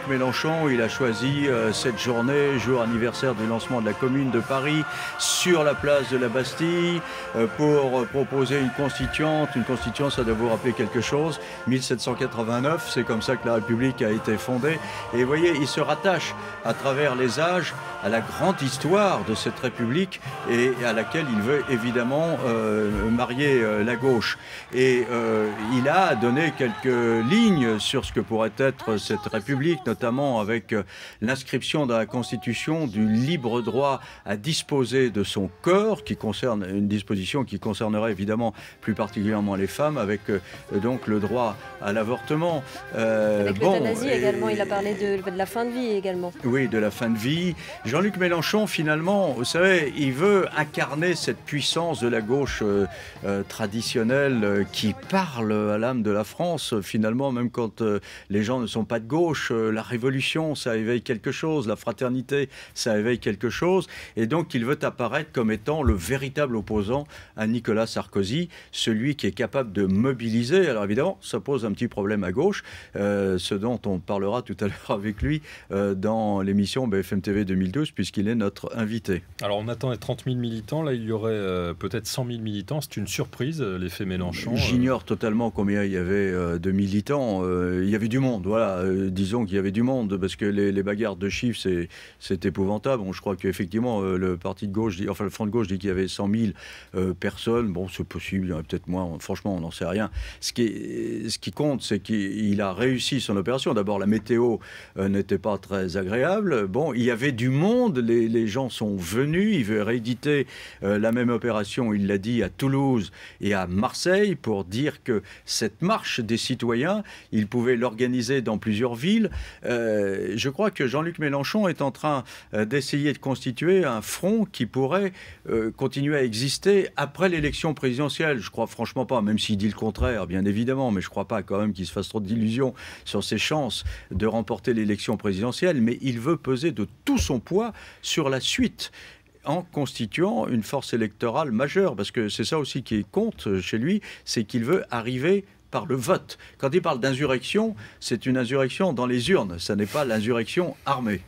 Jean-Luc Mélenchon, il a choisi cette journée, jour anniversaire du lancement de la Commune de Paris, sur la place de la Bastille, pour proposer une constituante. Une constituante, ça doit vous rappeler quelque chose. 1789, c'est comme ça que la République a été fondée. Et vous voyez, il se rattache à travers les âges à la grande histoire de cette République et à laquelle il veut évidemment marier la gauche. Et il a donné quelques lignes sur ce que pourrait être cette République, notamment avec l'inscription dans la Constitution du libre droit à disposer de son corps, qui concerne une disposition qui concernerait évidemment plus particulièrement les femmes, avec donc le droit à l'avortement. Avec l'euthanasie également, il a parlé de la fin de vie également. Oui, de la fin de vie. Jean-Luc Mélenchon, finalement, vous savez, il veut incarner cette puissance de la gauche traditionnelle qui parle à l'âme de la France. Finalement, même quand les gens ne sont pas de gauche, la révolution, ça éveille quelque chose, la fraternité, ça éveille quelque chose. Et donc, il veut apparaître comme étant le véritable opposant à Nicolas Sarkozy, celui qui est capable de mobiliser. Alors évidemment, ça pose un petit problème à gauche, ce dont on parlera tout à l'heure avec lui dans l'émission BFM TV 2012, puisqu'il est notre invité. Alors on attend les 30 000 militants, là il y aurait peut-être 100 000 militants, c'est une surprise l'effet Mélenchon. J'ignore totalement combien il y avait de militants, il y avait du monde, voilà, disons qu'il y avait du monde, parce que les bagarres de chiffres c'est épouvantable. Bon, je crois qu'effectivement le parti de gauche, enfin le front de gauche dit qu'il y avait 100 000 personnes, bon c'est possible, il y en a peut-être moins, franchement on n'en sait rien. Ce qui compte, c'est qu'il a réussi son opération. D'abord la météo n'était pas très agréable, bon il y avait du monde, les gens sont venus, il veut rééditer la même opération, il l'a dit, à Toulouse et à Marseille, pour dire que cette marche des citoyens, il pouvait l'organiser dans plusieurs villes. Je crois que Jean-Luc Mélenchon est en train d'essayer de constituer un front qui pourrait continuer à exister après l'élection présidentielle. Je crois franchement pas, même s'il dit le contraire, bien évidemment, mais je crois pas quand même qu'il se fasse trop d'illusions sur ses chances de remporter l'élection présidentielle, mais il veut peser de tout son poids sur la suite, en constituant une force électorale majeure, parce que c'est ça aussi qui compte chez lui, c'est qu'il veut arriver par le vote. Quand il parle d'insurrection, c'est une insurrection dans les urnes, ça n'est pas l'insurrection armée.